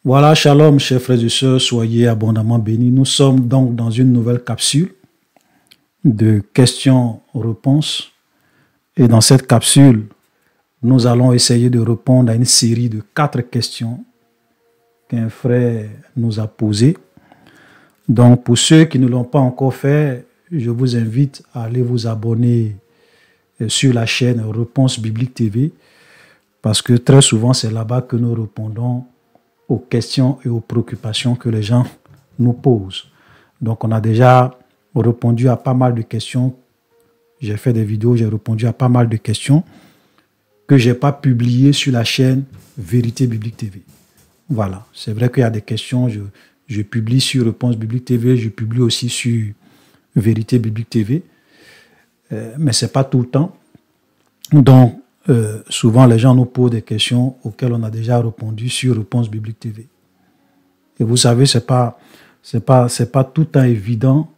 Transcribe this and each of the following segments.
Voilà, shalom, chers frères et sœurs, soyez abondamment bénis. Nous sommes donc dans une nouvelle capsule de questions-réponses. Et dans cette capsule, nous allons essayer de répondre à une série de 4 questions qu'un frère nous a posées. Donc, pour ceux qui ne l'ont pas encore fait, je vous invite à aller vous abonner sur la chaîne Réponse Biblique TV, parce que très souvent, c'est là-bas que nous répondons aux questions et aux préoccupations que les gens nous posent. Donc, on a déjà répondu à pas mal de questions. J'ai fait des vidéos, j'ai répondu à pas mal de questions que je n'ai pas publiées sur la chaîne Vérité Biblique TV. Voilà, c'est vrai qu'il y a des questions, je publie sur Réponse Biblique TV, je publie aussi sur Vérité Biblique TV, mais ce n'est pas tout le temps. Donc, souvent, les gens nous posent des questions auxquelles on a déjà répondu sur Réponse Biblique TV. Et vous savez, c'est pas tout le temps évident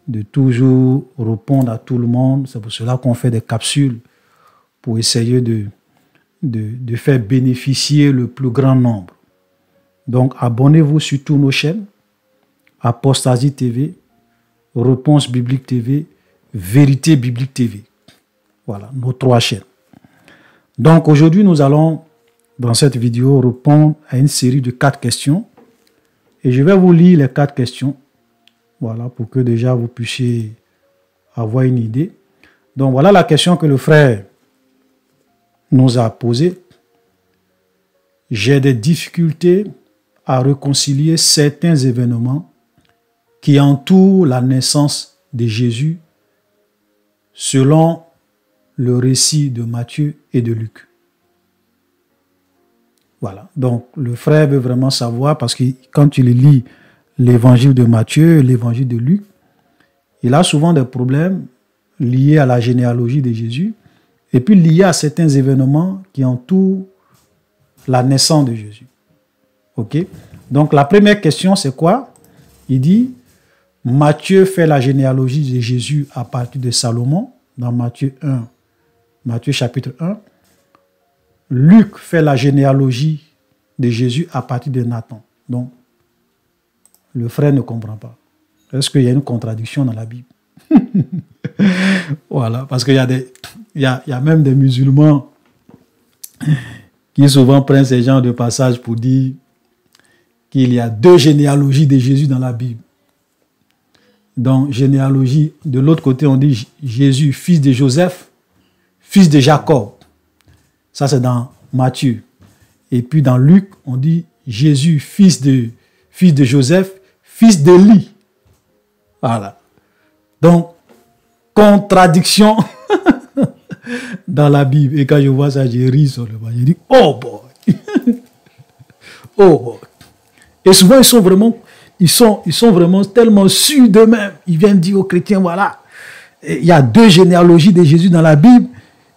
de toujours répondre à tout le monde. C'est pour cela qu'on fait des capsules pour essayer de faire bénéficier le plus grand nombre. Donc, abonnez-vous sur toutes nos chaînes, Apostasie TV, Réponse Biblique TV, Vérité Biblique TV. Voilà, nos 3 chaînes. Donc, aujourd'hui, nous allons, dans cette vidéo, répondre à une série de 4 questions. Et je vais vous lire les 4 questions. Voilà, pour que déjà vous puissiez avoir une idée. Donc, voilà la question que le frère nous a posée. J'ai des difficultés à réconcilier certains événements qui entourent la naissance de Jésus selon le récit de Matthieu et de Luc. Voilà. Donc, le frère veut vraiment savoir, parce que quand il lit l'évangile de Matthieu et l'évangile de Luc, il a souvent des problèmes liés à la généalogie de Jésus et puis liés à certains événements qui entourent la naissance de Jésus. OK? Donc, la première question, c'est quoi? Il dit, Matthieu fait la généalogie de Jésus à partir de Salomon, dans Matthieu 1. Matthieu chapitre 1. Luc fait la généalogie de Jésus à partir de Nathan. Donc, le frère ne comprend pas. Est-ce qu'il y a une contradiction dans la Bible? Voilà, parce qu'il y a même des musulmans qui souvent prennent ces genres de passages pour dire qu'il y a 2 généalogies de Jésus dans la Bible. Donc, généalogie, de l'autre côté, on dit Jésus, fils de Joseph, fils de Jacob. Ça, c'est dans Matthieu. Et puis dans Luc, on dit Jésus, fils de Joseph, fils d'Élie. Voilà. Donc, contradiction dans la Bible. Et quand je vois ça, je ris sur le banc. Je dis, oh boy. Oh boy. Et souvent, ils sont vraiment tellement sûrs d'eux-mêmes. Ils viennent dire aux chrétiens, voilà, il y a 2 généalogies de Jésus dans la Bible.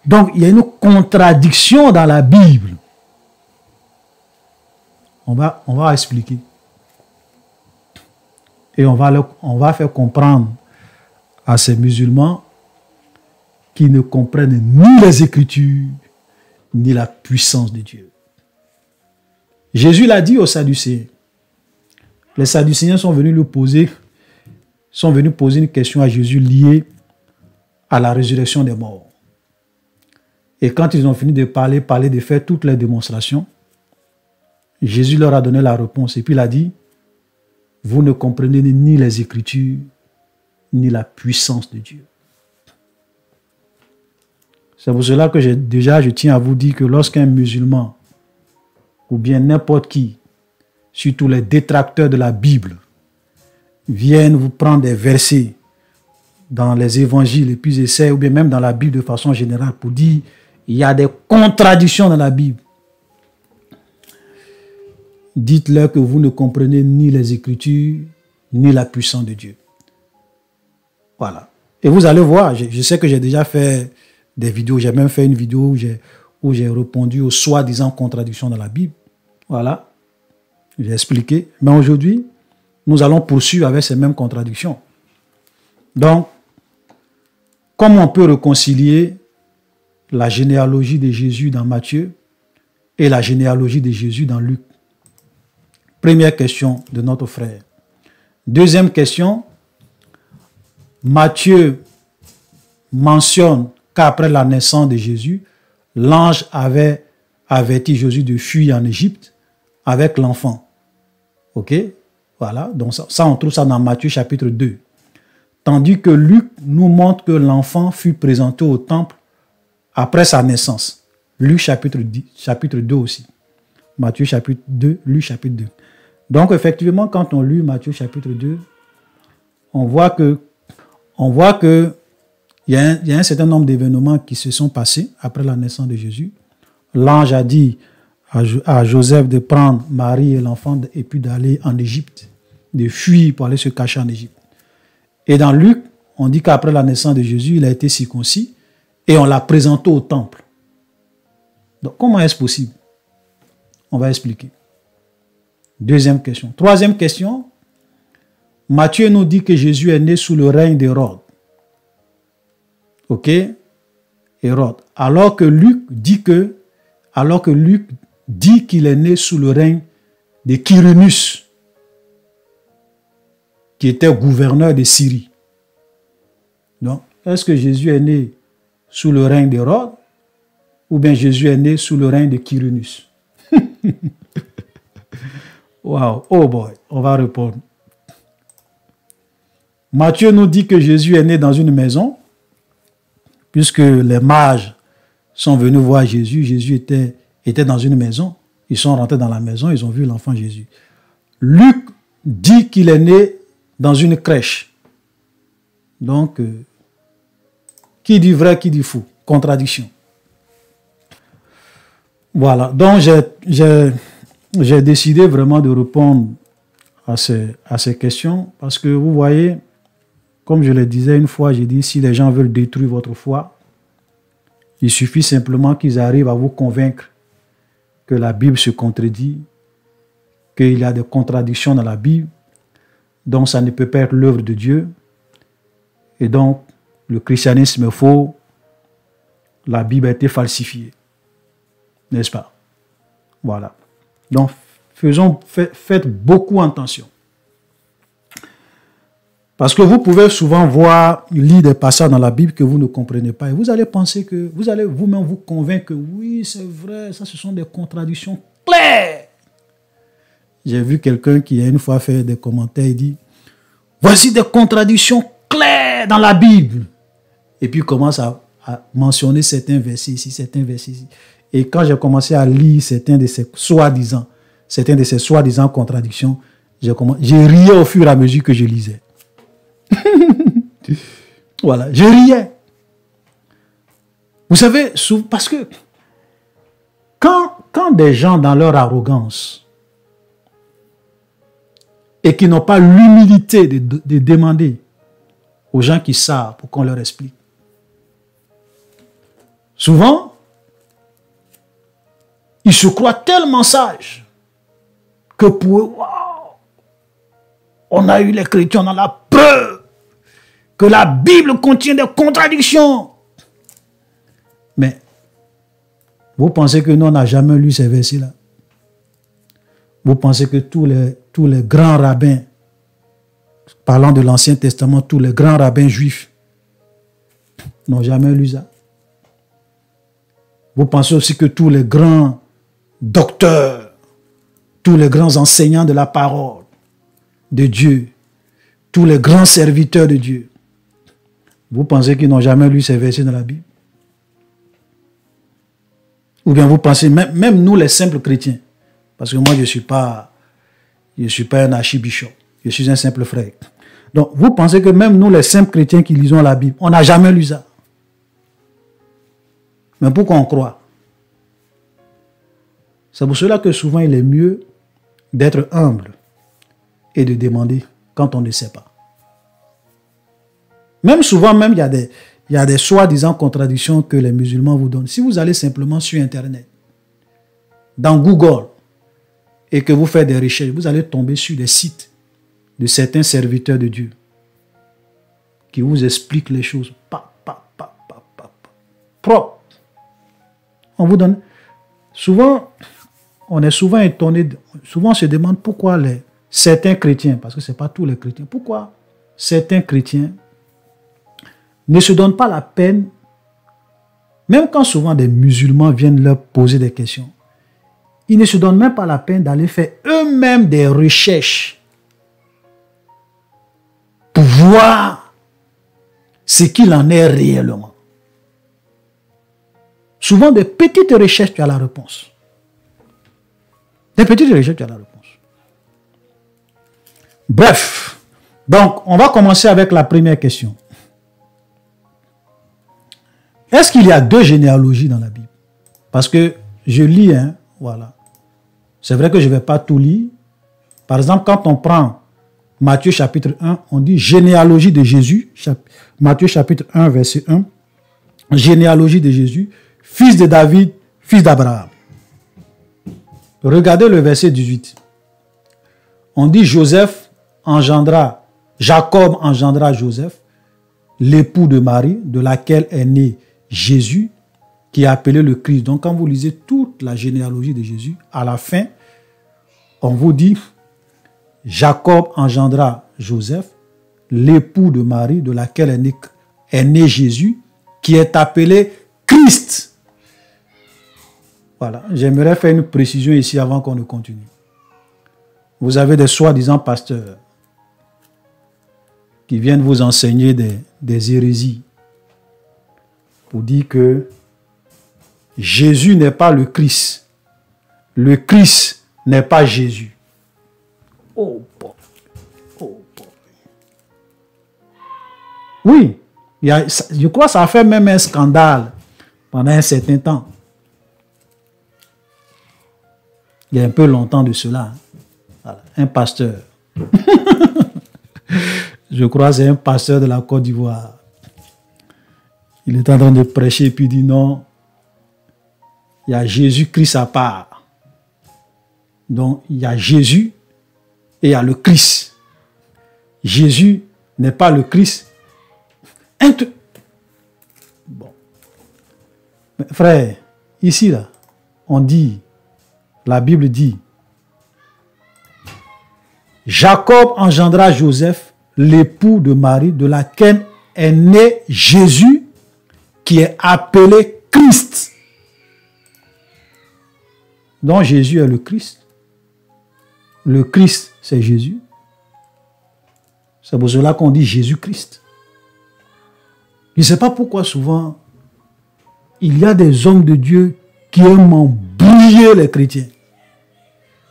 Donc, il y a une contradiction dans la Bible. On va expliquer. Et on va faire comprendre à ces musulmans qui ne comprennent ni les Écritures, ni la puissance de Dieu. Jésus l'a dit aux Sadducéens. Les Sadducéens sont venus poser une question à Jésus liée à la résurrection des morts. Et quand ils ont fini de parler, de faire toutes les démonstrations, Jésus leur a donné la réponse. Et puis il a dit, vous ne comprenez ni les Écritures, ni la puissance de Dieu. C'est pour cela que je tiens à vous dire que lorsqu'un musulman, ou bien n'importe qui, surtout les détracteurs de la Bible, viennent vous prendre des versets dans les évangiles et puis essaient, ou bien même dans la Bible de façon générale, pour dire il y a des contradictions dans la Bible. Dites-leur que vous ne comprenez ni les Écritures, ni la puissance de Dieu. Voilà. Et vous allez voir, je sais que j'ai déjà fait des vidéos, j'ai même fait une vidéo où j'ai répondu aux soi-disant contradictions dans la Bible. Voilà. J'ai expliqué. Mais aujourd'hui, nous allons poursuivre avec ces mêmes contradictions. Donc, comment on peut réconcilier la généalogie de Jésus dans Matthieu et la généalogie de Jésus dans Luc? Première question de notre frère. Deuxième question, Matthieu mentionne qu'après la naissance de Jésus, l'ange avait averti Jésus de fuir en Égypte avec l'enfant. Ok? Voilà, donc ça, on trouve ça dans Matthieu chapitre 2. Tandis que Luc nous montre que l'enfant fut présenté au temple après sa naissance. Luc chapitre 2 aussi. Matthieu chapitre 2, Luc chapitre 2. Donc effectivement, quand on lit Matthieu chapitre 2, on voit que il y a un certain nombre d'événements qui se sont passés après la naissance de Jésus. L'ange a dit à Joseph de prendre Marie et l'enfant et puis d'aller en Égypte, de fuir pour aller se cacher en Égypte. Et dans Luc, on dit qu'après la naissance de Jésus, il a été circoncis et on l'a présenté au temple. Donc comment est-ce possible? On va expliquer. Deuxième question. Troisième question. Matthieu nous dit que Jésus est né sous le règne d'Hérode. Ok? Hérode. Alors que Luc dit qu'il est né sous le règne de Quirinus, qui était gouverneur de Syrie. Donc, est-ce que Jésus est né sous le règne d'Hérode ou bien Jésus est né sous le règne de Quirinus? Wow, oh boy, on va répondre. Matthieu nous dit que Jésus est né dans une maison, puisque les mages sont venus voir Jésus. Jésus était dans une maison. Ils sont rentrés dans la maison, ils ont vu l'enfant Jésus. Luc dit qu'il est né dans une crèche. Donc, qui dit vrai, qui dit faux? Contradiction. Voilà, donc j'ai décidé vraiment de répondre à ces questions parce que vous voyez, comme je le disais une fois, j'ai dit, si les gens veulent détruire votre foi, il suffit simplement qu'ils arrivent à vous convaincre que la Bible se contredit, qu'il y a des contradictions dans la Bible, donc ça ne peut pas être l'œuvre de Dieu, et donc le christianisme est faux, la Bible a été falsifiée. N'est-ce pas? Voilà. Donc, faites beaucoup attention. Parce que vous pouvez souvent lire des passages dans la Bible que vous ne comprenez pas. Et vous allez penser que, vous allez vous-même vous convaincre que oui, c'est vrai, ça ce sont des contradictions claires. J'ai vu quelqu'un qui a une fois fait des commentaires, il dit, voici des contradictions claires dans la Bible. Et puis il commence à mentionner certains versets ici, certains versets ici. Et quand j'ai commencé à lire certains de ces soi-disant contradictions, j'ai riais au fur et à mesure que je lisais. Voilà, je riais. Vous savez, parce que quand des gens dans leur arrogance et qui n'ont pas l'humilité de demander aux gens qui savent pour qu'on leur explique, souvent, ils se croient tellement sages que pour eux, wow, on a eu les chrétiens, on a la preuve que la Bible contient des contradictions. Mais vous pensez que nous, on n'a jamais lu ces versets-là? Vous pensez que tous les grands rabbins, parlant de l'Ancien Testament, tous les grands rabbins juifs n'ont jamais lu ça? Vous pensez aussi que tous les grands docteurs, tous les grands enseignants de la parole de Dieu, tous les grands serviteurs de Dieu, vous pensez qu'ils n'ont jamais lu ces versets dans la Bible? Ou bien vous pensez, même nous les simples chrétiens, parce que moi je ne suis pas un archibishop, je suis un simple frère. Donc vous pensez que même nous les simples chrétiens qui lisons la Bible, on n'a jamais lu ça? Mais pourquoi on croit? C'est pour cela que souvent il est mieux d'être humble et de demander quand on ne sait pas. Même souvent, il y a des soi-disant contradictions que les musulmans vous donnent. Si vous allez simplement sur Internet, dans Google, et que vous faites des recherches, vous allez tomber sur des sites de certains serviteurs de Dieu qui vous expliquent les choses propre. On vous donne. Souvent, on est souvent étonné, souvent on se demande pourquoi certains chrétiens, parce que ce n'est pas tous les chrétiens, pourquoi certains chrétiens ne se donnent pas la peine, même quand souvent des musulmans viennent leur poser des questions, ils ne se donnent même pas la peine d'aller faire eux-mêmes des recherches pour voir ce qu'il en est réellement. Souvent, des petites recherches, tu as la réponse. Des petites recherches, tu as la réponse. Bref, donc, on va commencer avec la première question. Est-ce qu'il y a deux généalogies dans la Bible? Parce que je lis, hein, voilà. C'est vrai que je ne vais pas tout lire. Par exemple, quand on prend Matthieu chapitre 1, on dit généalogie de Jésus. Matthieu chapitre 1, verset 1. Généalogie de Jésus, fils de David, fils d'Abraham. Regardez le verset 18. On dit Jacob engendra Joseph, l'époux de Marie, de laquelle est né Jésus, qui est appelé le Christ. Donc quand vous lisez toute la généalogie de Jésus, à la fin, on vous dit Jacob engendra Joseph, l'époux de Marie, de laquelle est né Jésus, qui est appelé Christ. Voilà, j'aimerais faire une précision ici avant qu'on ne continue. Vous avez des soi-disant pasteurs qui viennent vous enseigner des hérésies pour dire que Jésus n'est pas le Christ. Le Christ n'est pas Jésus. Oh boy. Oh boy. Oui, je crois que ça a fait même un scandale pendant un certain temps. Il y a un peu longtemps de cela. Voilà, un pasteur. Je crois que c'est un pasteur de la Côte d'Ivoire. Il est en train de prêcher et puis il dit non, il y a Jésus-Christ à part. Donc il y a Jésus et il y a le Christ. Jésus n'est pas le Christ. Bon. Mais frère, ici là, on dit, la Bible dit, Jacob engendra Joseph, l'époux de Marie, de laquelle est né Jésus, qui est appelé Christ. Donc Jésus est le Christ. Le Christ, c'est Jésus. C'est pour cela qu'on dit Jésus-Christ. Je ne sais pas pourquoi souvent, il y a des hommes de Dieu qui aiment embrouiller les chrétiens.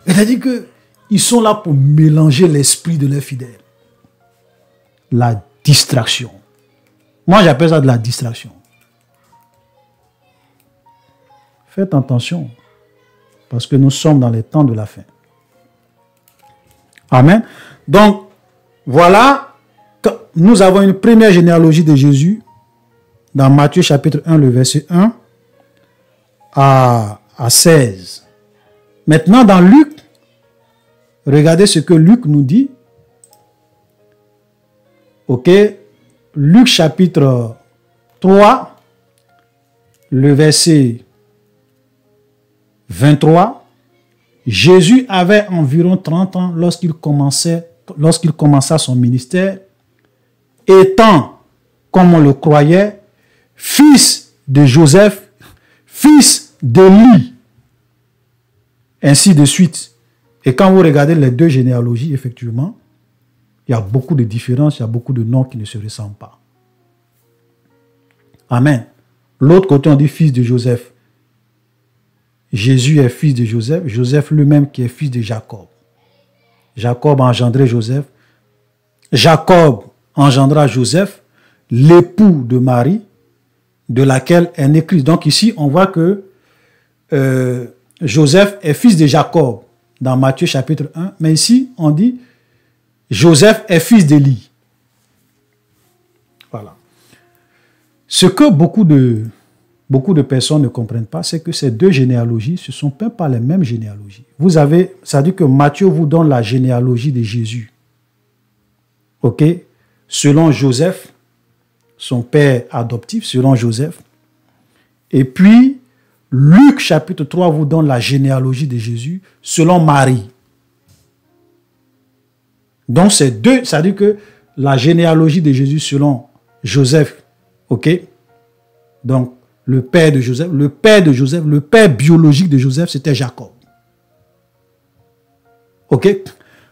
C'est-à-dire qu'ils sont là pour mélanger l'esprit de leurs fidèles. La distraction. Moi, j'appelle ça de la distraction. Faites attention, parce que nous sommes dans les temps de la fin. Amen. Donc, voilà, nous avons une première généalogie de Jésus dans Matthieu chapitre 1, le verset 1 à 16. Maintenant, dans Luc, regardez ce que Luc nous dit. Ok, Luc chapitre 3, le verset 23. Jésus avait environ 30 ans lorsqu'il commença son ministère, étant, comme on le croyait, fils de Joseph, fils d'Élie, ainsi de suite. Et quand vous regardez les deux généalogies, effectivement, il y a beaucoup de différences, il y a beaucoup de noms qui ne se ressemblent pas. Amen. L'autre côté, on dit fils de Joseph. Jésus est fils de Joseph. Joseph lui-même qui est fils de Jacob. Jacob a engendré Joseph. Jacob engendra Joseph, l'époux de Marie, de laquelle est né Christ. Donc ici, on voit que Joseph est fils de Jacob dans Matthieu chapitre 1. Mais ici, on dit Joseph est fils d'Élie. Voilà. Ce que beaucoup de personnes ne comprennent pas, c'est que ces deux généalogies, ce ne sont pas les mêmes généalogies. Vous avez, ça dit que Matthieu vous donne la généalogie de Jésus. Ok? Selon Joseph, son père adoptif, selon Joseph. Et puis, Luc chapitre 3 vous donne la généalogie de Jésus selon Marie. Donc c'est deux, ça veut dire que la généalogie de Jésus selon Joseph, ok? Donc le père de Joseph, le père biologique de Joseph, c'était Jacob. Ok?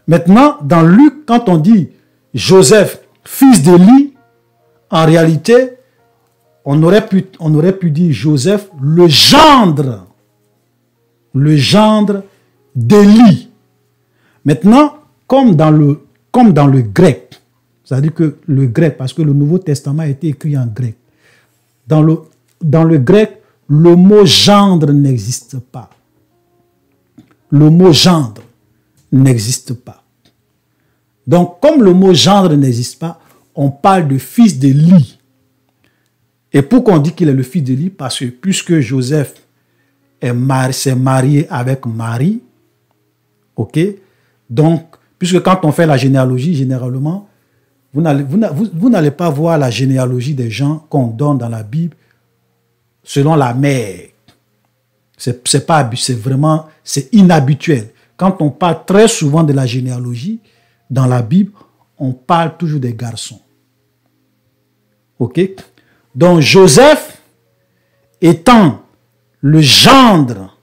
Maintenant, dans Luc, quand on dit Joseph, fils d'Élie, en réalité, on aurait pu dire Joseph, le gendre d'Élie. Maintenant, comme dans le grec, c'est-à-dire que le grec, parce que le Nouveau Testament a été écrit en grec, dans le grec, le mot gendre n'existe pas. Le mot gendre n'existe pas. Donc, comme le mot gendre n'existe pas, on parle de fils d'Élie. Et pourquoi on dit qu'il est le fils d'Élie? Parce que puisque Joseph s'est marié avec Marie, ok? Donc, puisque quand on fait la généalogie, généralement, vous n'allez pas voir la généalogie des gens qu'on donne dans la Bible selon la mère. C'est inhabituel. Quand on parle très souvent de la généalogie dans la Bible, on parle toujours des garçons. Ok? Donc Joseph, étant le gendre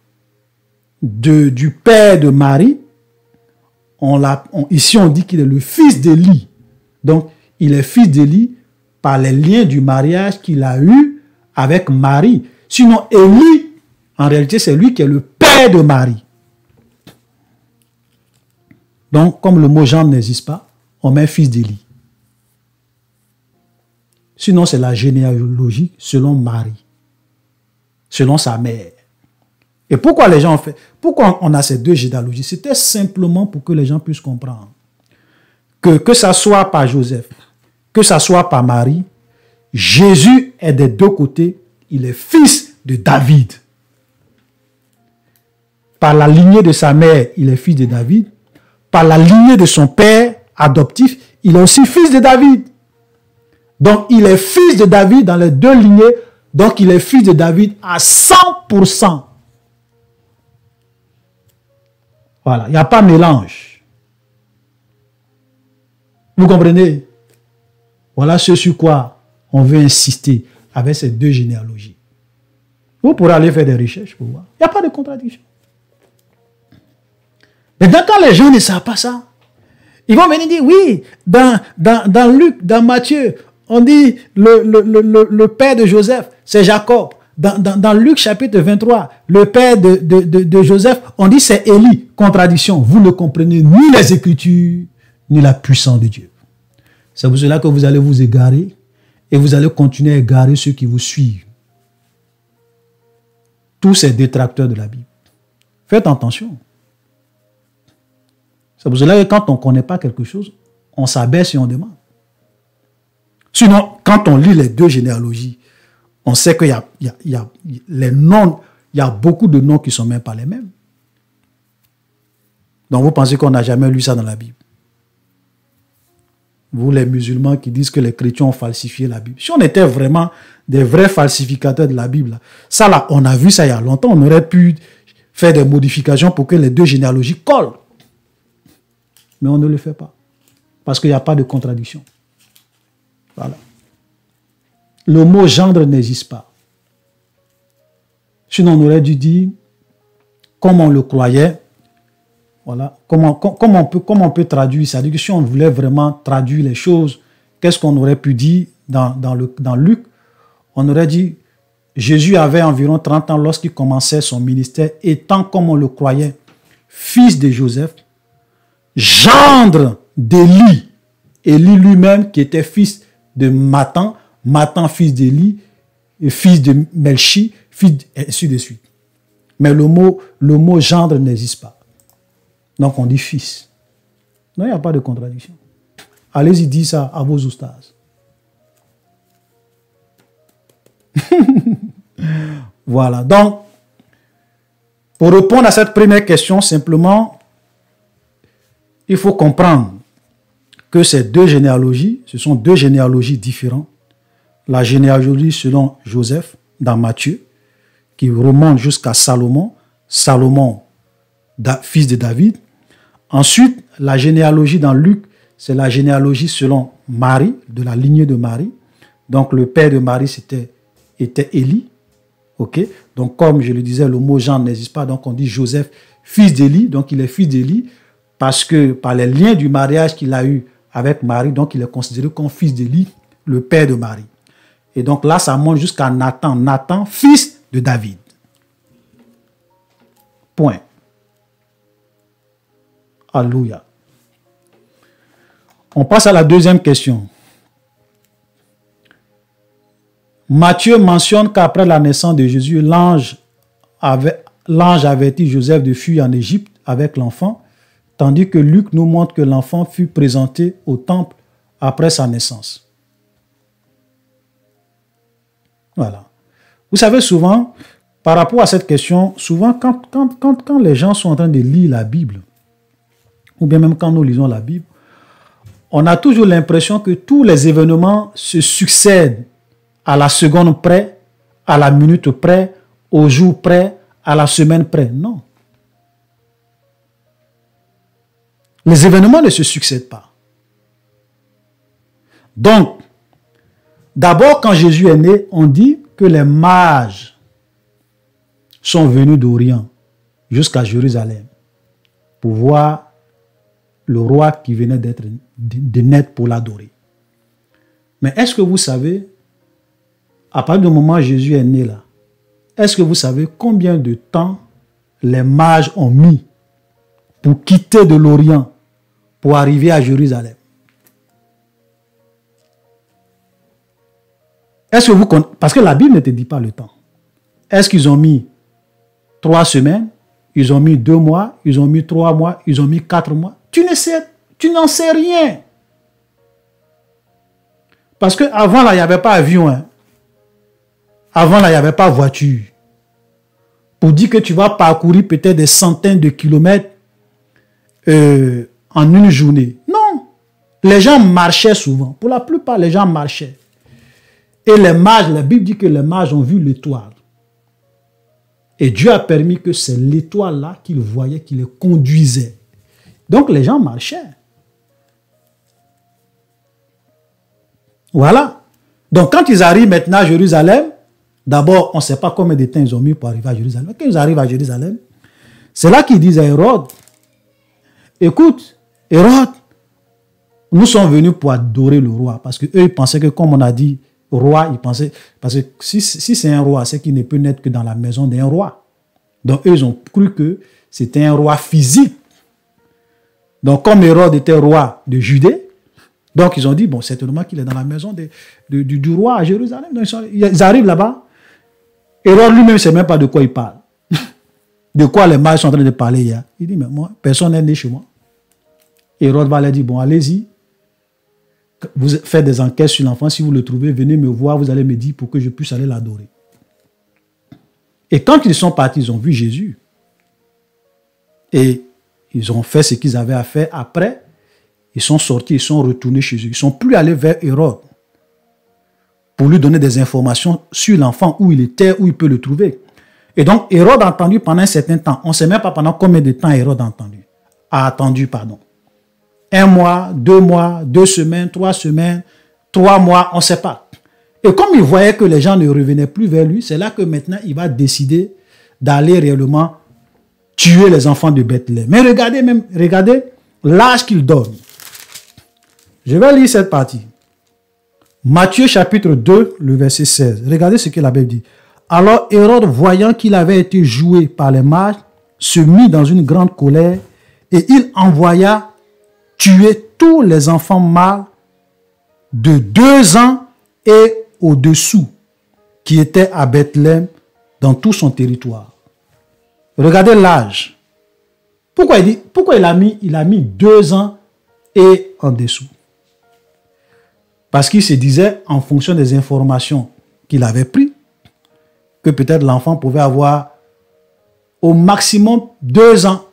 du père de Marie, ici on dit qu'il est le fils d'Élie. Donc il est fils d'Élie par les liens du mariage qu'il a eu avec Marie. Sinon Élie, en réalité, c'est lui qui est le père de Marie. Donc, comme le mot gendre n'existe pas, on met fils d'Élie. Sinon, c'est la généalogie selon Marie, selon sa mère. Et pourquoi les gens ont fait, pourquoi on a ces deux généalogies? C'était simplement pour que les gens puissent comprendre que ça soit par Joseph, que ça soit par Marie, Jésus est des deux côtés, il est fils de David. Par la lignée de sa mère, il est fils de David. Par la lignée de son père adoptif, il est aussi fils de David. Donc, il est fils de David dans les deux lignées. Donc, il est fils de David à 100%. Voilà, il n'y a pas mélange. Vous comprenez? Voilà ce sur quoi on veut insister avec ces deux généalogies. Vous pourrez aller faire des recherches pour voir. Il n'y a pas de contradiction. Maintenant, quand les gens ne savent pas ça, ils vont venir dire, oui, dans Luc, dans Matthieu, on dit le père de Joseph, c'est Jacob. Dans Luc chapitre 23, le père de Joseph, on dit c'est Élie. Contradiction, vous ne comprenez ni les Écritures, ni la puissance de Dieu. C'est pour cela que vous allez vous égarer et vous allez continuer à égarer ceux qui vous suivent. Tous ces détracteurs de la Bible. Faites attention. C'est pour cela que quand on ne connaît pas quelque chose, on s'abaisse et on demande. Sinon, quand on lit les deux généalogies, on sait qu'il y a les noms, il y a beaucoup de noms qui ne sont même pas les mêmes. Donc vous pensez qu'on n'a jamais lu ça dans la Bible? Vous les musulmans qui disent que les chrétiens ont falsifié la Bible. Si on était vraiment des vrais falsificateurs de la Bible, ça là, on a vu ça il y a longtemps, on aurait pu faire des modifications pour que les deux généalogies collent. Mais on ne le fait pas. Parce qu'il n'y a pas de contradiction. Voilà. Le mot gendre n'existe pas. Sinon, on aurait dû dire, comme on le croyait, voilà, comment on peut traduire. C'est-à-dire que si on voulait vraiment traduire les choses, qu'est-ce qu'on aurait pu dire dans Luc? On aurait dit, Jésus avait environ 30 ans lorsqu'il commençait son ministère, étant comme on le croyait, fils de Joseph, gendre d'Élie, Élie lui-même qui était fils de Mathan, Mathan fils d'Élie, fils de Melchi, et ainsi de suite. Mais le mot gendre n'existe pas. Donc on dit fils. Non, il n'y a pas de contradiction. Allez-y dire ça à vos oustas. Voilà. Donc, pour répondre à cette première question, simplement, il faut comprendre que ces deux généalogies, ce sont deux généalogies différentes. La généalogie selon Joseph, dans Matthieu, qui remonte jusqu'à Salomon. Salomon, fils de David. Ensuite, la généalogie dans Luc, c'est la généalogie selon Marie, de la lignée de Marie. Donc, le père de Marie, était Élie. Ok? Donc, comme je le disais, le mot Jean n'existe pas. Donc, on dit Joseph, fils d'Élie. Donc, il est fils d'Élie parce que par les liens du mariage qu'il a eu avec Marie, donc il est considéré comme fils d'Élie, le père de Marie. Et donc là, ça monte jusqu'à Nathan. Nathan, fils de David. Point. Alléluia. On passe à la deuxième question. Matthieu mentionne qu'après la naissance de Jésus, l'ange avertit Joseph de fuir en Égypte avec l'enfant, tandis que Luc nous montre que l'enfant fut présenté au temple après sa naissance. Voilà. Vous savez, souvent, par rapport à cette question, souvent, quand les gens sont en train de lire la Bible, ou bien même quand nous lisons la Bible, on a toujours l'impression que tous les événements se succèdent à la seconde près, à la minute près, au jour près, à la semaine près. Non. Les événements ne se succèdent pas. Donc, d'abord, quand Jésus est né, on dit que les mages sont venus d'Orient jusqu'à Jérusalem pour voir le roi qui venait de naître pour l'adorer. Mais est-ce que vous savez, à partir du moment où Jésus est né là, est-ce que vous savez combien de temps les mages ont mis pour quitter de l'Orient pour arriver à Jérusalem? Est-ce que vous connaissez? Parce que la Bible ne te dit pas le temps. Est-ce qu'ils ont mis 3 semaines? Ils ont mis 2 mois? Ils ont mis 3 mois? Ils ont mis 4 mois? Tu n'en sais rien. Parce qu'avant, là, il n'y avait pas avion. Hein. Avant, là, il n'y avait pas voiture. Pour dire que tu vas parcourir peut-être des centaines de kilomètres en une journée. Non. Les gens marchaient souvent. Pour la plupart, les gens marchaient. Et les mages, la Bible dit que les mages ont vu l'étoile. Et Dieu a permis que c'est l'étoile-là qu'ils voyaient, qui les conduisait. Donc les gens marchaient. Voilà. Donc quand ils arrivent maintenant à Jérusalem, d'abord, on ne sait pas combien de temps ils ont mis pour arriver à Jérusalem. Quand ils arrivent à Jérusalem, c'est là qu'ils disent à Hérode, écoute, Hérode, nous sommes venus pour adorer le roi. Parce qu'eux, ils pensaient que, comme on a dit, roi, ils pensaient, parce que si c'est un roi, c'est qu'il ne peut naître que dans la maison d'un roi. Donc eux, ils ont cru que c'était un roi physique. Donc comme Hérode était roi de Judée, donc ils ont dit, bon, certainement qu'il est dans la maison du roi à Jérusalem. Donc ils arrivent là-bas. Hérode lui-même ne sait même pas de quoi il parle. De quoi les mages sont en train de parler hier. Il dit, mais moi, personne n'est né chez moi. Hérode va leur dire, bon, allez-y. Vous faites des enquêtes sur l'enfant. Si vous le trouvez, venez me voir. Vous allez me dire pour que je puisse aller l'adorer. Et quand ils sont partis, ils ont vu Jésus. Et ils ont fait ce qu'ils avaient à faire. Après, ils sont sortis, ils sont retournés chez eux. Ils ne sont plus allés vers Hérode pour lui donner des informations sur l'enfant, où il était, où il peut le trouver. Et donc, Hérode a entendu pendant un certain temps. On ne sait même pas pendant combien de temps Hérode a attendu. 1 mois, 2 mois, 2 semaines, 3 semaines, 3 mois, on ne sait pas. Et comme il voyait que les gens ne revenaient plus vers lui, c'est là que maintenant il va décider d'aller réellement tuer les enfants de Bethléem. Mais regardez l'âge qu'il donne. Je vais lire cette partie. Matthieu chapitre 2, le verset 16. Regardez ce que la Bible dit. Alors Hérode, voyant qu'il avait été joué par les mages, se mit dans une grande colère et il envoya tuer tous les enfants mâles de 2 ans et au-dessous qui étaient à Bethléem dans tout son territoire. Regardez l'âge. Pourquoi il a mis 2 ans et en dessous? Parce qu'il se disait, en fonction des informations qu'il avait prises, que peut-être l'enfant pouvait avoir au maximum 2 ans.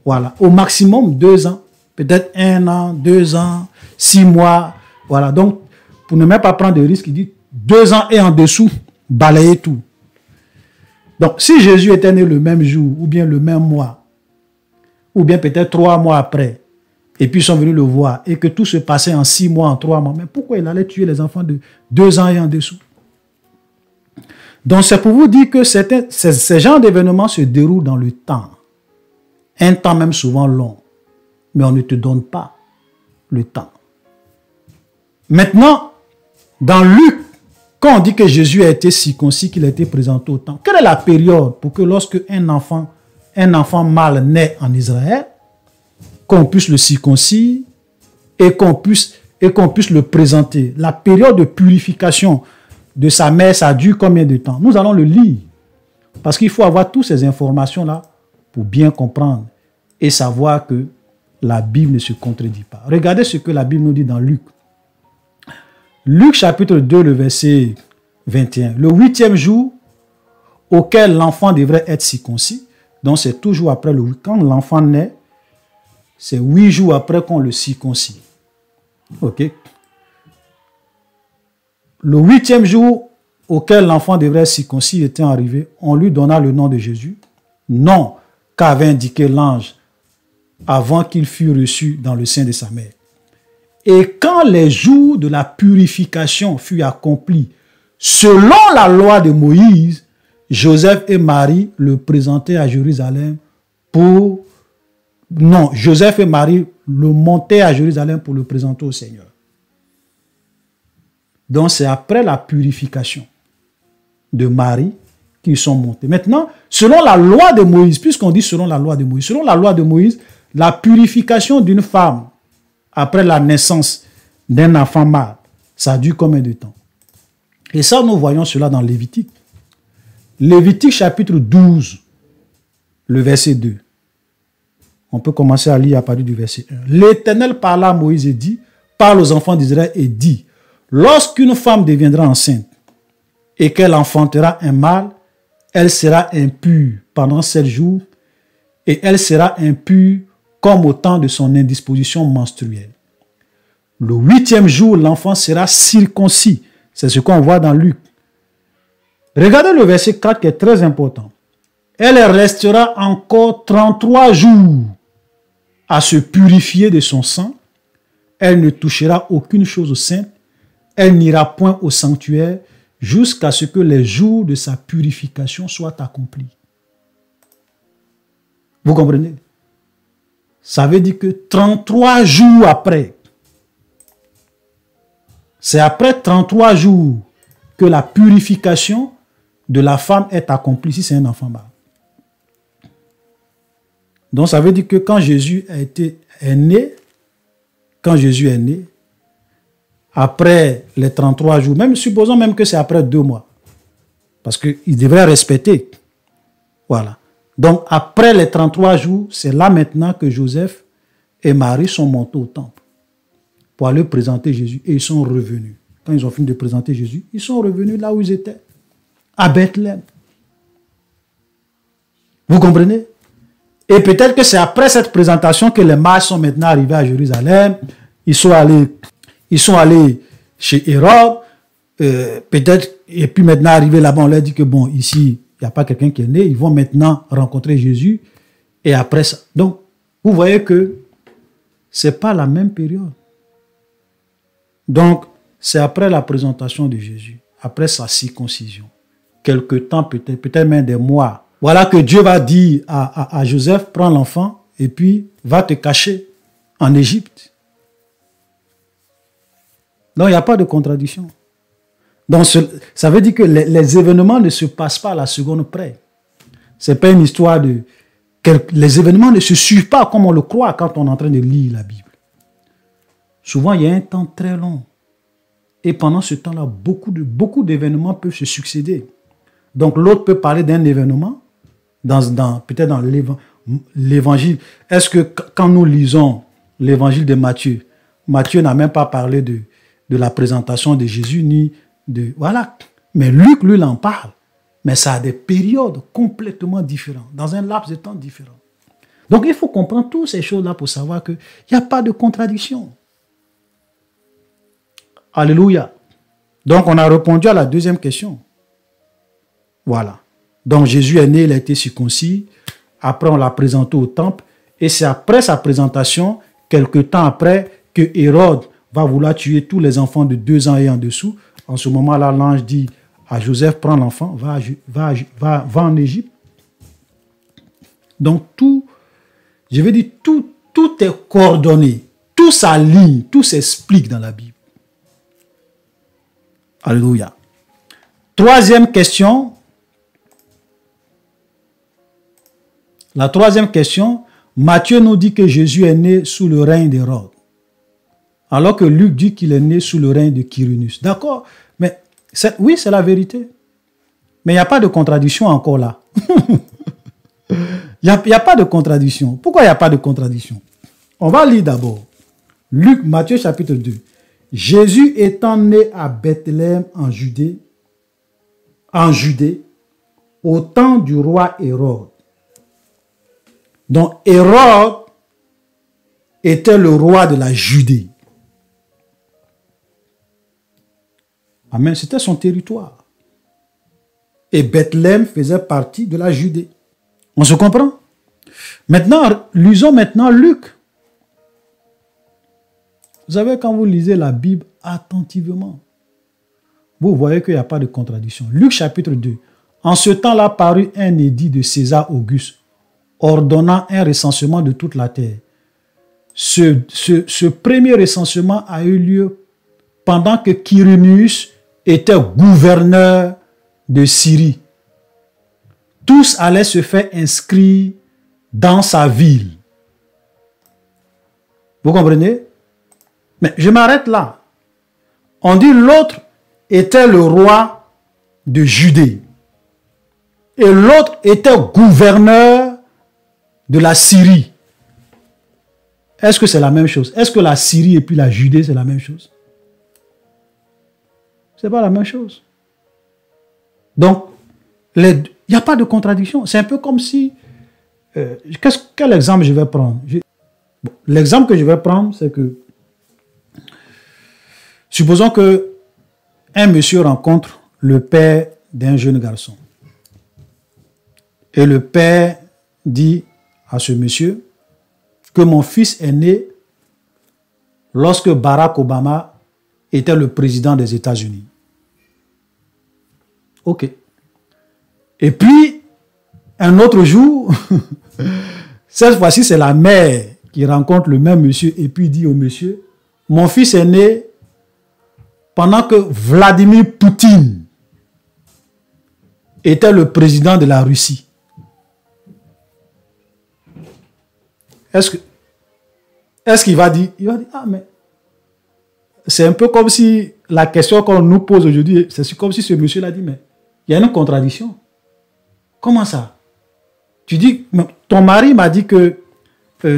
Voilà, au maximum 2 ans. Peut-être 1 an, 2 ans, 6 mois. Voilà, donc, pour ne même pas prendre de risques, il dit 2 ans et en dessous, balayez tout. Donc, si Jésus était né le même jour, ou bien le même mois, ou bien peut-être 3 mois après, et puis ils sont venus le voir, et que tout se passait en 6 mois, en 3 mois, mais pourquoi il allait tuer les enfants de 2 ans et en dessous? Donc, c'est pour vous dire que ces genres d'événements se déroulent dans le temps. Un temps même souvent long. Mais on ne te donne pas le temps. Maintenant, dans Luc, quand on dit que Jésus a été circoncis, qu'il a été présenté au temple, quelle est la période pour que lorsque un enfant mâle naît en Israël, qu'on puisse le circoncire et qu'on puisse le présenter? La période de purification de sa mère, ça dure combien de temps? Nous allons le lire. Parce qu'il faut avoir toutes ces informations-là pour bien comprendre et savoir que la Bible ne se contredit pas. Regardez ce que la Bible nous dit dans Luc. Luc chapitre 2, le verset 21. Le 8e jour auquel l'enfant devrait être circoncis, donc c'est toujours après le 8. Quand l'enfant naît, c'est 8 jours après qu'on le circoncis. Ok? Le 8e jour auquel l'enfant devrait être circoncis était arrivé, on lui donna le nom de Jésus, nom qu'avait indiqué l'ange avant qu'il fût reçu dans le sein de sa mère. Et quand les jours de la purification furent accomplis, selon la loi de Moïse, Joseph et Marie le présentaient à Jérusalem Joseph et Marie le montaient à Jérusalem pour le présenter au Seigneur. Donc c'est après la purification de Marie qu'ils sont montés. Maintenant, selon la loi de Moïse, puisqu'on dit selon la loi de Moïse, la purification d'une femme après la naissance d'un enfant mâle, ça dure combien de temps? Et ça, nous voyons cela dans Lévitique. Lévitique chapitre 12, le verset 2. On peut commencer à lire à partir du verset 1. L'Éternel parla à Moïse et dit, parle aux enfants d'Israël et dit, lorsqu'une femme deviendra enceinte et qu'elle enfantera un mâle, elle sera impure pendant 7 jours et elle sera impure comme au temps de son indisposition menstruelle. Le 8e jour, l'enfant sera circoncis. C'est ce qu'on voit dans Luc. Regardez le verset 4 qui est très important. Elle restera encore 33 jours à se purifier de son sang. Elle ne touchera aucune chose sainte. Elle n'ira point au sanctuaire jusqu'à ce que les jours de sa purification soient accomplis. Vous comprenez? Ça veut dire que 33 jours après, c'est après 33 jours que la purification de la femme est accomplie si c'est un enfant mâle. Donc ça veut dire que quand Jésus est né, après les 33 jours, même supposons même que c'est après 2 mois, parce qu'il devrait respecter. Voilà. Donc après les 33 jours, c'est là maintenant que Joseph et Marie sont montés au temple pour aller présenter Jésus et ils sont revenus. Quand ils ont fini de présenter Jésus, ils sont revenus là où ils étaient, à Bethléem. Vous comprenez? Et peut-être que c'est après cette présentation que les mages sont maintenant arrivés à Jérusalem. Ils sont allés chez Hérode. Peut-être, et puis maintenant arrivé là-bas, on leur dit que bon, ici, il n'y a pas quelqu'un qui est né. Ils vont maintenant rencontrer Jésus. Et après ça. Donc, vous voyez que ce n'est pas la même période. Donc, c'est après la présentation de Jésus, après sa circoncision. Quelque temps, peut-être même des mois. Voilà que Dieu va dire à Joseph, prends l'enfant et puis va te cacher en Égypte. Donc, il n'y a pas de contradiction. Donc, ça veut dire que les événements ne se passent pas à la seconde près. Ce n'est pas une histoire de... Les événements ne se suivent pas comme on le croit quand on est en train de lire la Bible. Souvent, il y a un temps très long. Et pendant ce temps-là, beaucoup d'événements peuvent se succéder. Donc, l'autre peut parler d'un événement, peut-être dans l'évangile. Est-ce que quand nous lisons l'évangile de Matthieu, Matthieu n'a même pas parlé de la présentation de Jésus, ni de... Voilà. Mais Luc, lui, il en parle. Mais ça a des périodes complètement différentes, dans un laps de temps différent. Donc, il faut comprendre toutes ces choses-là pour savoir qu'il n'y a pas de contradiction. Alléluia. Donc, on a répondu à la deuxième question. Voilà. Donc Jésus est né, il a été circoncis. Après, on l'a présenté au temple. Et c'est après sa présentation, quelque temps après, que Hérode va vouloir tuer tous les enfants de 2 ans et en dessous. En ce moment-là, l'ange dit à Joseph, prends l'enfant, va en Égypte. Donc tout, je veux dire, tout est coordonné. Tout s'aligne, tout s'explique dans la Bible. Alléluia. Troisième question. La troisième question, Matthieu nous dit que Jésus est né sous le règne d'Hérode, alors que Luc dit qu'il est né sous le règne de Quirinus. D'accord, mais oui, c'est la vérité. Mais il n'y a pas de contradiction encore là. Il n'y a pas de contradiction. Pourquoi il n'y a pas de contradiction? On va lire d'abord. Matthieu chapitre 2. Jésus étant né à Bethléem en Judée, au temps du roi Hérode. Donc Hérode était le roi de la Judée. Amen, c'était son territoire. Et Bethléem faisait partie de la Judée. On se comprend? Maintenant, lisons maintenant Luc. Vous savez, quand vous lisez la Bible attentivement, vous voyez qu'il n'y a pas de contradiction. Luc chapitre 2. En ce temps-là parut un édit de César Auguste, ordonnant un recensement de toute la terre. Ce premier recensement a eu lieu pendant que Quirinus était gouverneur de Syrie. Tous allaient se faire inscrire dans sa ville. Vous comprenez? Mais je m'arrête là. On dit l'autre était le roi de Judée. Et l'autre était gouverneur de la Syrie. Est-ce que c'est la même chose? Est-ce que la Syrie et puis la Judée, c'est la même chose? Ce n'est pas la même chose. Donc, il n'y a pas de contradiction. C'est un peu comme si... quel exemple je vais prendre? L'exemple que je vais prendre, c'est que... Supposons que un monsieur rencontre le père d'un jeune garçon. Et le père dit à ce monsieur que mon fils est né lorsque Barack Obama était le président des États-Unis. Ok. Et puis, un autre jour, cette fois-ci, c'est la mère qui rencontre le même monsieur et puis dit au monsieur, mon fils est né pendant que Vladimir Poutine était le président de la Russie. Est-ce qu'il va dire? Il va dire, ah mais c'est un peu comme si la question qu'on nous pose aujourd'hui, c'est comme si ce monsieur l'a dit, mais il y a une contradiction. Comment ça? Tu dis, ton mari m'a dit que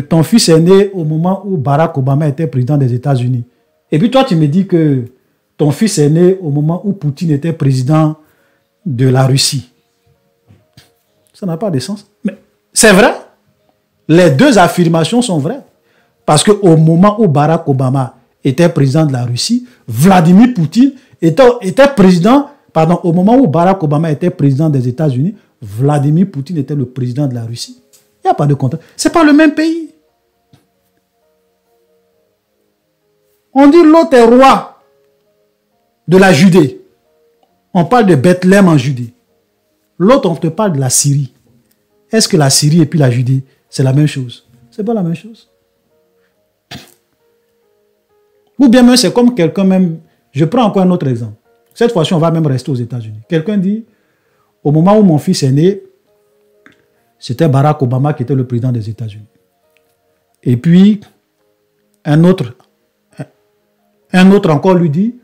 ton fils est né au moment où Barack Obama était président des États-Unis. Et puis toi, tu me dis que ton fils est né au moment où Poutine était président de la Russie. Ça n'a pas de sens. Mais c'est vrai. Les deux affirmations sont vraies. Parce qu'au moment où Barack Obama était président de la Russie, Vladimir Poutine était président, pardon, au moment où Barack Obama était président des États-Unis, Vladimir Poutine était le président de la Russie. Il n'y a pas de contrat. Ce n'est pas le même pays. On dit l'autre est roi de la Judée. On parle de Bethléem en Judée. L'autre, on te parle de la Syrie. Est-ce que la Syrie et puis la Judée, c'est la même chose? Ce n'est pas la même chose. Ou bien même, c'est comme quelqu'un même... Je prends encore un autre exemple. Cette fois-ci, on va même rester aux États-Unis. Quelqu'un dit, au moment où mon fils est né, c'était Barack Obama qui était le président des États-Unis. Et puis, un autre encore lui dit,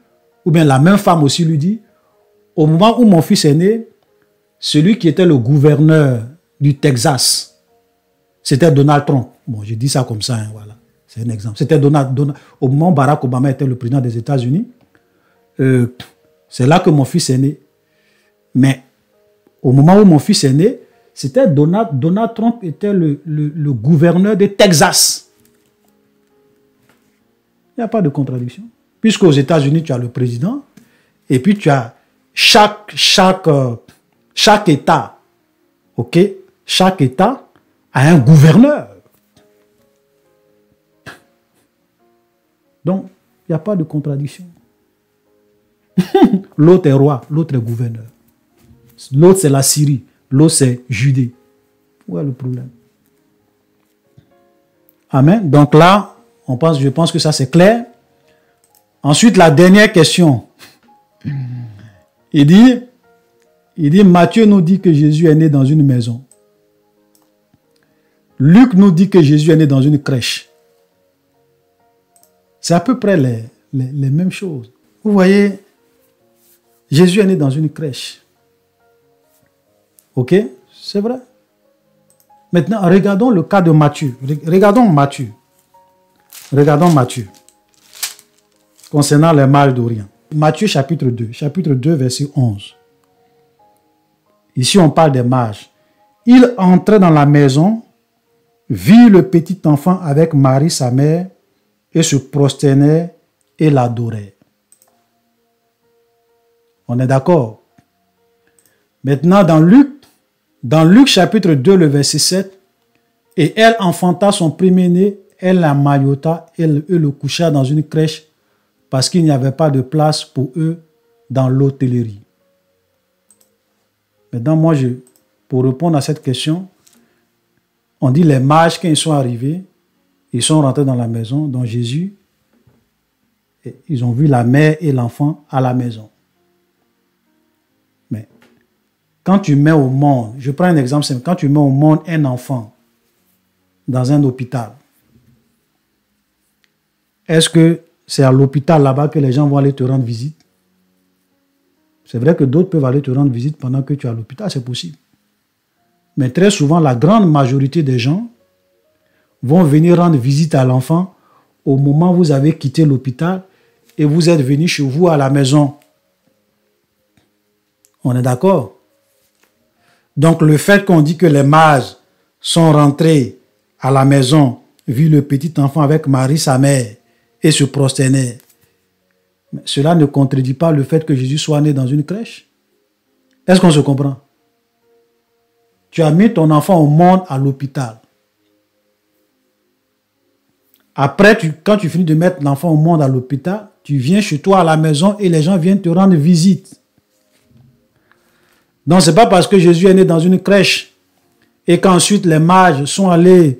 ou bien la même femme aussi lui dit, au moment où mon fils est né, celui qui était le gouverneur du Texas, c'était Donald Trump. Bon, je dis ça comme ça, hein, voilà. C'est un exemple. C'était au moment où Barack Obama était le président des États-Unis, c'est là que mon fils est né. Mais au moment où mon fils est né, c'était Donald Trump était le gouverneur de Texas. Il n'y a pas de contradiction. Puisqu'aux États-Unis, tu as le président, et puis tu as chaque État Ok? Chaque État a un gouverneur. Donc, il n'y a pas de contradiction. L'autre est roi, l'autre est gouverneur. L'autre c'est la Syrie, l'autre c'est Judée. Où est le problème? Amen. Donc là, je pense que ça c'est clair. Ensuite, la dernière question. Il dit, Matthieu nous dit que Jésus est né dans une maison. Luc nous dit que Jésus est né dans une crèche. C'est à peu près les mêmes choses. Vous voyez, Jésus est né dans une crèche. Ok? C'est vrai. Maintenant, regardons le cas de Matthieu. Regardons Matthieu. Concernant les mages d'Orient. Matthieu chapitre 2, verset 11. Ici, on parle des mages. Il entrait dans la maison, vit le petit enfant avec Marie, sa mère, et se prosternait et l'adorait. On est d'accord? Maintenant, dans Luc chapitre 2, le verset 7, et elle enfanta son premier-né, elle la maillota et le coucha dans une crèche parce qu'il n'y avait pas de place pour eux dans l'hôtellerie. Maintenant, pour répondre à cette question, on dit les mages, quand ils sont arrivés, ils sont rentrés dans la maison, dont Jésus, et ils ont vu la mère et l'enfant à la maison. Mais quand tu mets au monde, je prends un exemple simple, quand tu mets au monde un enfant dans un hôpital, est-ce que c'est à l'hôpital là-bas que les gens vont aller te rendre visite? C'est vrai que d'autres peuvent aller te rendre visite pendant que tu es à l'hôpital, c'est possible. Mais très souvent, la grande majorité des gens vont venir rendre visite à l'enfant au moment où vous avez quitté l'hôpital et vous êtes venu chez vous à la maison. On est d'accord? Donc le fait qu'on dit que les mages sont rentrés à la maison, vu le petit enfant avec Marie, sa mère, et se prosternaient, cela ne contredit pas le fait que Jésus soit né dans une crèche. Est-ce qu'on se comprend? Tu as mis ton enfant au monde à l'hôpital. Après, quand tu finis de mettre l'enfant au monde à l'hôpital, tu viens chez toi à la maison et les gens viennent te rendre visite. Donc, ce n'est pas parce que Jésus est né dans une crèche et qu'ensuite les mages sont allés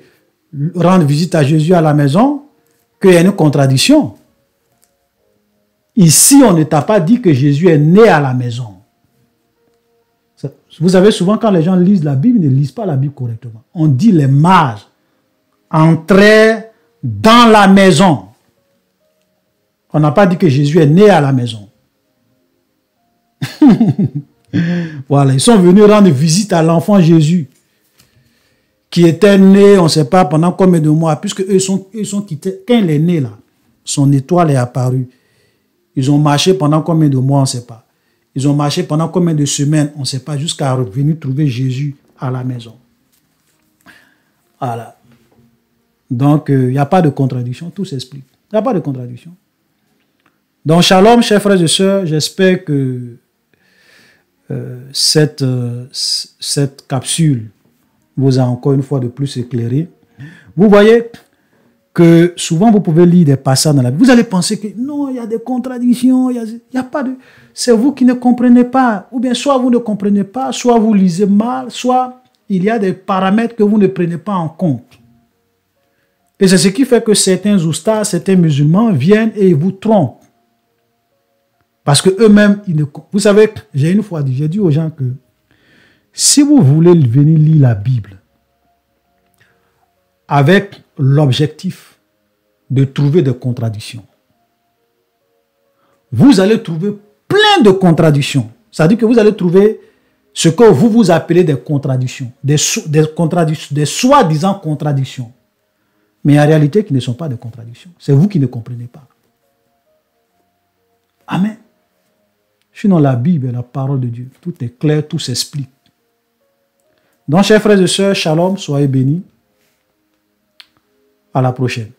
rendre visite à Jésus à la maison qu'il y a une contradiction. Ici, on ne t'a pas dit que Jésus est né à la maison. Vous savez, souvent quand les gens lisent la Bible, ils ne lisent pas la Bible correctement. On dit les mages entraient dans la maison. On n'a pas dit que Jésus est né à la maison. Voilà, ils sont venus rendre visite à l'enfant Jésus, qui était né, on ne sait pas pendant combien de mois, puisque eux sont quittés. Quand il est né là, son étoile est apparue. Ils ont marché pendant combien de mois, on ne sait pas. Ils ont marché pendant combien de semaines, on ne sait pas, jusqu'à venir trouver Jésus à la maison. Voilà. Donc, il n'y a pas de contradiction, tout s'explique. Il n'y a pas de contradiction. Donc, shalom, chers frères et sœurs, j'espère que cette capsule vous a encore une fois de plus éclairé. Vous voyez que souvent vous pouvez lire des passages dans la Bible. Vous allez penser que non, il y a des contradictions, il y a pas de... C'est vous qui ne comprenez pas. Ou bien soit vous ne comprenez pas, soit vous lisez mal, soit il y a des paramètres que vous ne prenez pas en compte. Et c'est ce qui fait que certains oustas, certains musulmans viennent et vous trompent. Parce que eux-mêmes, vous savez, j'ai une fois dit, j'ai dit aux gens que si vous voulez venir lire la Bible avec l'objectif de trouver des contradictions, vous allez trouver plein de contradictions. C'est-à-dire que vous allez trouver ce que vous appelez des contradictions, des soi-disant contradictions. Mais en réalité, qui ne sont pas des contradictions. C'est vous qui ne comprenez pas. Amen. Sinon, la Bible est la parole de Dieu. Tout est clair, tout s'explique. Donc, chers frères et sœurs, shalom, soyez bénis. À la prochaine.